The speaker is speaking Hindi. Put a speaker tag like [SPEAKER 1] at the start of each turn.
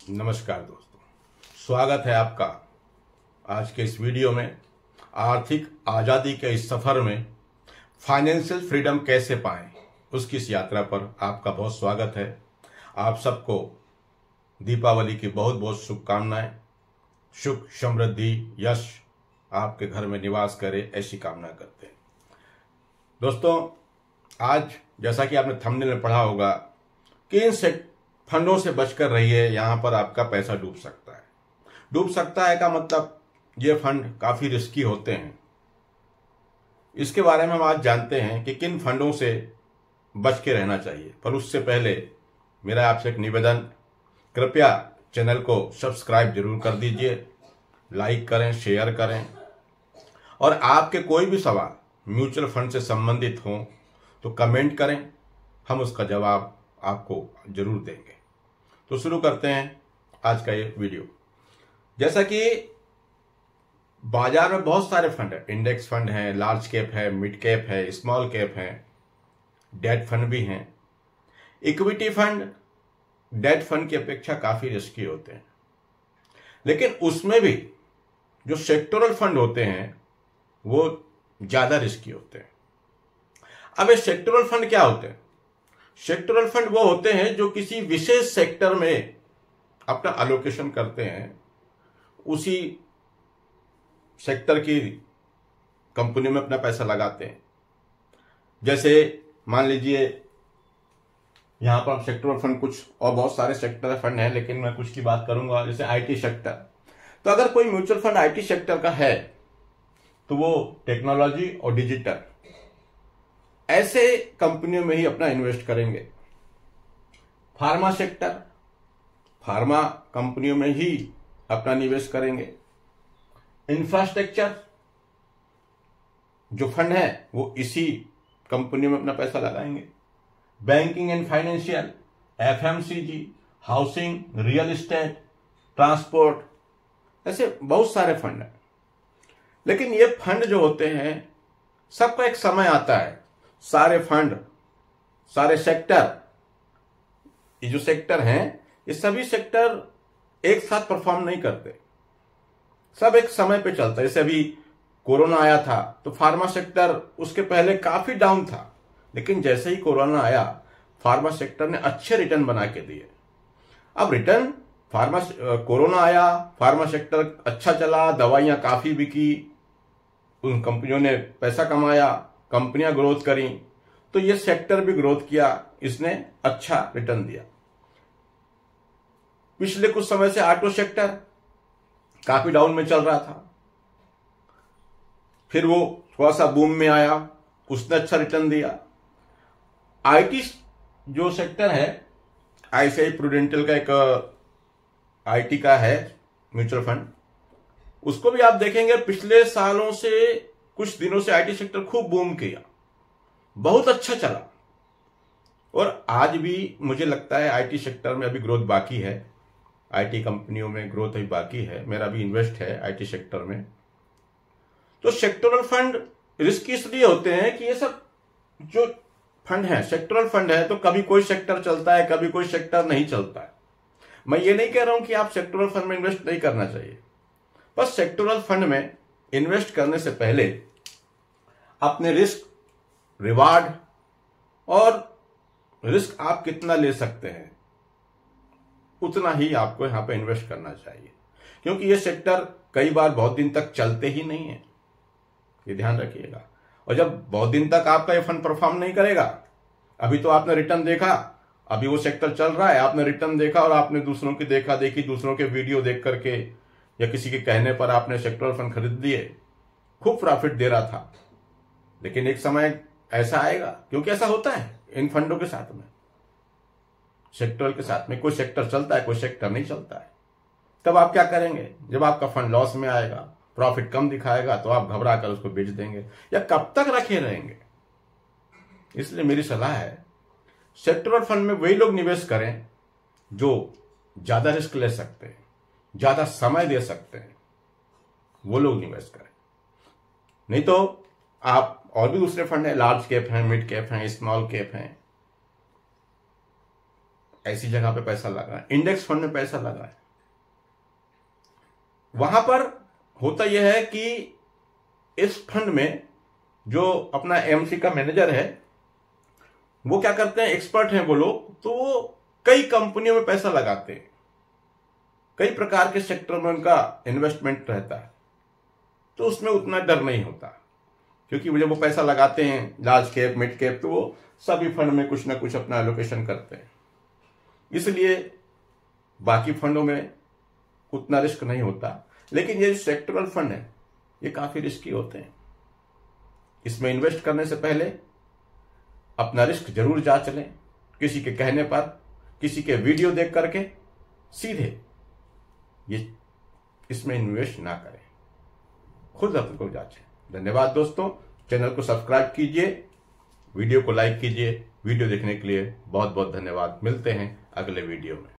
[SPEAKER 1] नमस्कार दोस्तों, स्वागत है आपका आज के इस वीडियो में। आर्थिक आज़ादी के इस सफ़र में फाइनेंशियल फ्रीडम कैसे पाएं, उसकी इस यात्रा पर आपका बहुत स्वागत है। आप सबको दीपावली की बहुत बहुत शुभकामनाएं। सुख, समृद्धि, यश आपके घर में निवास करे, ऐसी कामना करते हैं। दोस्तों, आज जैसा कि आपने थंबनेल में पढ़ा होगा कि इन फंडों से बचकर रहिए, यहां पर आपका पैसा डूब सकता है। डूब सकता है का मतलब ये फंड काफी रिस्की होते हैं। इसके बारे में हम आज जानते हैं कि किन फंडों से बच के रहना चाहिए। पर उससे पहले मेरा आपसे एक निवेदन, कृपया चैनल को सब्सक्राइब जरूर कर दीजिए, लाइक करें, शेयर करें, और आपके कोई भी सवाल म्यूचुअल फंड से संबंधित हों तो कमेंट करें, हम उसका जवाब आपको जरूर देंगे। तो शुरू करते हैं आज का ये वीडियो। जैसा कि बाजार में बहुत सारे फंड है, इंडेक्स फंड है, लार्ज कैप है, मिड कैप है, स्मॉल कैप है, डेट फंड भी हैं। इक्विटी फंड डेट फंड की अपेक्षा काफी रिस्की होते हैं, लेकिन उसमें भी जो सेक्टोरल फंड होते हैं वो ज्यादा रिस्की होते हैं। अब ये सेक्टोरल फंड क्या होते हैं? सेक्टोरल फंड वो होते हैं जो किसी विशेष सेक्टर में अपना एलोकेशन करते हैं, उसी सेक्टर की कंपनी में अपना पैसा लगाते हैं। जैसे मान लीजिए यहां पर सेक्टोरल फंड कुछ और बहुत सारे सेक्टर फंड हैं, लेकिन मैं कुछ की बात करूंगा। जैसे आईटी सेक्टर, तो अगर कोई म्यूचुअल फंड आईटी सेक्टर का है तो वो टेक्नोलॉजी और डिजिटल ऐसे कंपनियों में ही अपना इन्वेस्ट करेंगे। फार्मा सेक्टर, फार्मा कंपनियों में ही अपना निवेश करेंगे। इंफ्रास्ट्रक्चर जो फंड है वो इसी कंपनियों में अपना पैसा लगाएंगे। Banking and financial, FMCG, housing, real estate, transport, ऐसे बहुत सारे फंड हैं। लेकिन ये फंड जो होते हैं सबका एक समय आता है। सारे फंड, सारे सेक्टर, ये जो सेक्टर हैं ये सभी सेक्टर एक साथ परफॉर्म नहीं करते, सब एक समय पे चलता है। जैसे अभी कोरोना आया था तो फार्मा सेक्टर उसके पहले काफी डाउन था, लेकिन जैसे ही कोरोना आया फार्मा सेक्टर ने अच्छे रिटर्न बना के दिए। अब रिटर्न कोरोना आया, फार्मा सेक्टर अच्छा चला, दवाइयां काफी बिकी, उन कंपनियों ने पैसा कमाया, कंपनियां ग्रोथ करी, तो ये सेक्टर भी ग्रोथ किया, इसने अच्छा रिटर्न दिया। पिछले कुछ समय से ऑटो सेक्टर काफी डाउन में चल रहा था, फिर वो थोड़ा सा बूम में आया, उसने अच्छा रिटर्न दिया। आईटी जो सेक्टर है, आईसीआई प्रूडेंशियल का एक आईटी का है म्यूचुअल फंड, उसको भी आप देखेंगे पिछले सालों से, कुछ दिनों से आईटी सेक्टर खूब बूम किया, बहुत अच्छा चला। और आज भी मुझे लगता है आईटी सेक्टर में अभी ग्रोथ बाकी है, आईटी कंपनियों में ग्रोथ अभी बाकी है। मेरा भी इन्वेस्ट है आईटी सेक्टर में। तो सेक्टोरल फंड रिस्क इसलिए होते हैं कि ये सब जो फंड है, सेक्टोरल फंड है, तो कभी कोई सेक्टर चलता है, कभी कोई सेक्टर नहीं चलता है। मैं ये नहीं कह रहा हूं कि आप सेक्टोरल फंड में इन्वेस्ट नहीं करना चाहिए, बस सेक्टोरल फंड में इन्वेस्ट करने से पहले अपने रिस्क, रिवार्ड और रिस्क आप कितना ले सकते हैं उतना ही आपको यहां पे इन्वेस्ट करना चाहिए, क्योंकि ये सेक्टर कई बार बहुत दिन तक चलते ही नहीं है, ये ध्यान रखिएगा। और जब बहुत दिन तक आपका ये फंड परफॉर्म नहीं करेगा, अभी तो आपने रिटर्न देखा, अभी वो सेक्टर चल रहा है, आपने रिटर्न देखा और आपने दूसरों की देखा देखी, दूसरों के वीडियो देख करके या किसी के कहने पर आपने सेक्टोरल फंड खरीद लिए, खूब प्रॉफिट दे रहा था। लेकिन एक समय ऐसा आएगा, क्योंकि ऐसा होता है इन फंडों के साथ में, सेक्टोरल के साथ में, कोई सेक्टर चलता है, कोई सेक्टर नहीं चलता है। तब आप क्या करेंगे? जब आपका फंड लॉस में आएगा, प्रॉफिट कम दिखाएगा, तो आप घबरा कर उसको बेच देंगे, या कब तक रखे रहेंगे। इसलिए मेरी सलाह है सेक्टोरल फंड में वही लोग निवेश करें जो ज्यादा रिस्क ले सकते हैं, ज्यादा समय दे सकते हैं, वो लोग निवेश करें। नहीं तो आप और भी दूसरे फंड हैं, लार्ज कैप हैं, मिड कैप हैं, स्मॉल कैप हैं, ऐसी जगह पे पैसा लगाएं, इंडेक्स फंड में पैसा लगाएं। वहां पर होता यह है कि इस फंड में जो अपना एमसी का मैनेजर है वो क्या करते हैं, एक्सपर्ट हैं वो लोग, तो वो कई कंपनियों में पैसा लगाते हैं, कई प्रकार के सेक्टर में उनका इन्वेस्टमेंट रहता है, तो उसमें उतना डर नहीं होता, क्योंकि जब वो पैसा लगाते हैं लार्ज कैप मिड कैप, तो वो सभी फंड में कुछ ना कुछ अपना एलोकेशन करते हैं, इसलिए बाकी फंडों में उतना रिस्क नहीं होता। लेकिन ये सेक्टरल फंड है ये काफी रिस्की होते हैं, इसमें इन्वेस्ट करने से पहले अपना रिस्क जरूर जांच लें, किसी के कहने पर, किसी के वीडियो देख करके सीधे ये इसमें इन्वेस्ट ना करें, खुद अपने को जांचें। धन्यवाद दोस्तों, चैनल को सब्सक्राइब कीजिए, वीडियो को लाइक कीजिए। वीडियो देखने के लिए बहुत बहुत धन्यवाद। मिलते हैं अगले वीडियो में।